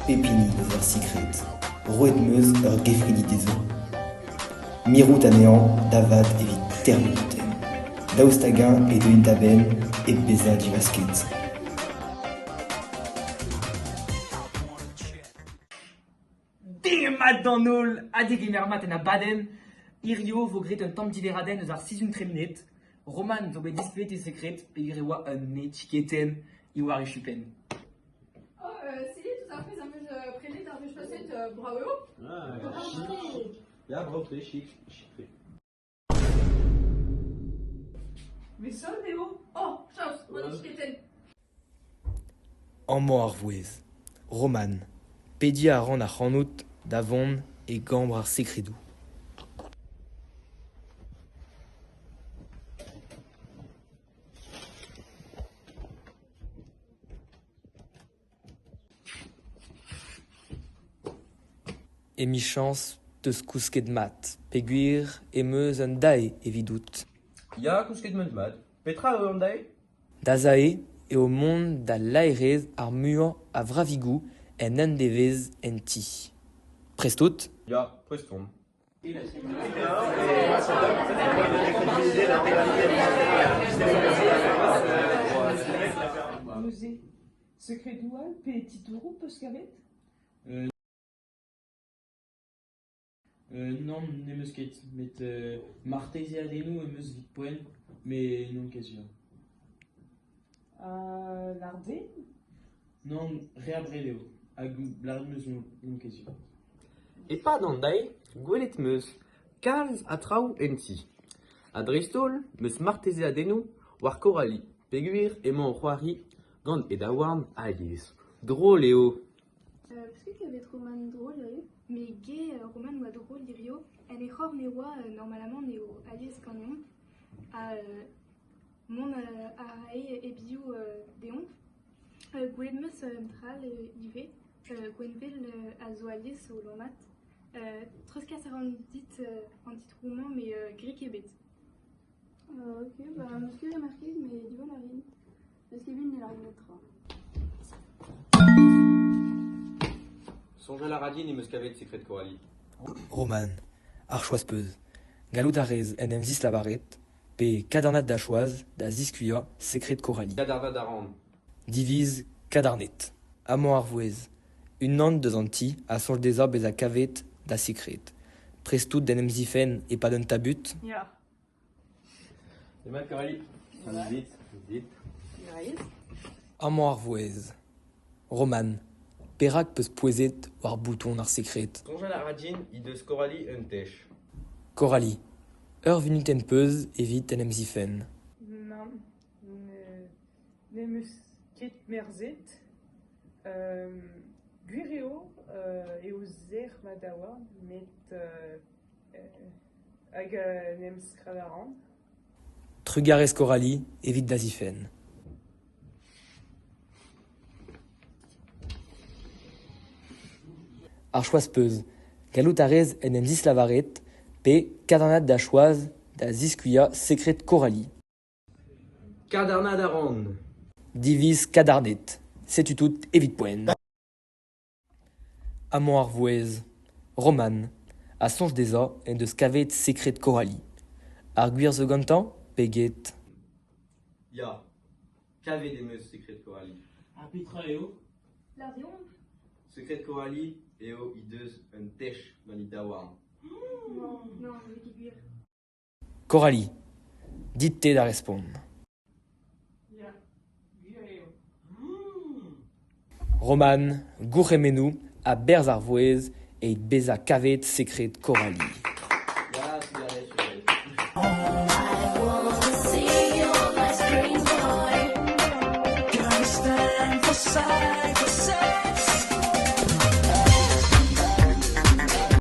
Pépini de secret, Roedmeuse gefridi des eaux. Mirou anéant, Davad évite terminuten. Daoustagin et de Intaben et Beza du basket. Mat dans nol, adeg emermat en a baden, Irio vo gret un tamm diveraden eus ar 6 treminet, Roman zo bet displet e sekret, pe gireoa un ne tchiketen I war e chupen. Silly, tout après, ça me prédit un peu chaussette, bravo. Chic. Ja, bravo, très chic. Mais ça, Léo. Oh, chance, on est chiquette. Ammo ar vouez, Roman, pedi a ran ar c'hanout d'avon et gambr ar sekredou. Et mi chance deus kousket mat, peguir emeus un dae evidout. Ja, kousket mat. Petra an dai? Da zae e au mont da laerez ar muur a vravigou en endevez en ti. Prestout, Ja, preston. Musée secret doual petit tourou peus kavet Non, ne meus ket, met marteze adenou e meus vit poen, mais non kezio. lardé Non, reabreleo, hag blard meus non kezio. Et pas d'an dai, gwelet meus, kalz a traoù enti. A dristol, meus marteze adenou, war korali, peguir emañ c'hoari, gant e daouarn a alies. Drôle eo. Parce qu'il y avait Roman drôle, mais gay Roman ou drôle, Irio, elle est hors mais normalement, néo Alice Canyon, à mon à et biou déon, Gwenmus Mtral, Yvé, Gwenville à Zoalis au Lomat, Truska Sarandit anti-troulement, mais gris Québec. Ok, bah, monsieur est marqué, mais du bon marine. Parce qu'il vient de la remettra. Songe à la radine et meus kavet secret korali. Roman, ar choaz-peuz, galout a rez en em zis lavaret, pe kadarnat da choaz, da ziskuya, sekret korali. Kadarva d'aran. Divise kadarnet. Ammo ar vouez, un nant deus an ti a sonj deza bez a kavet da sekret. Prestout den em zifen e pa d'un tabut, Ya. Et mat korali. Vite. ammo ar vouez. Roman, perak peus poezet war bouton ar sekret. Songe à la radine, I deus korali un tech. Korali, ur vinuten peus evit en em zifen. Non, ne meus ket merzet, Guireo et aux airs madawa, met hag nem skradaran. Trugarez korali evit da zifen. Ar choaz-peuz, galout a rez en em zis lavaret, pe kadarnat da choaz da ziskuya sekret korali. Kadarna d'aran. Divise kadarnet, setu tout evit poen. Ammo ar vouez, Roman, a sonj deza en deus kavet sekret korali. Ar gwir zo gantan, peget. Ja, kavet e meus secret korali. A petra eo, L'ardion. Secret korali eo I deus un tech gant I daouarn. Non, je vais dire. Korali, dit te da respond. Ya, Guireo. Roman, gourremenou, a berz ar vouez et beza kavet sekret korali.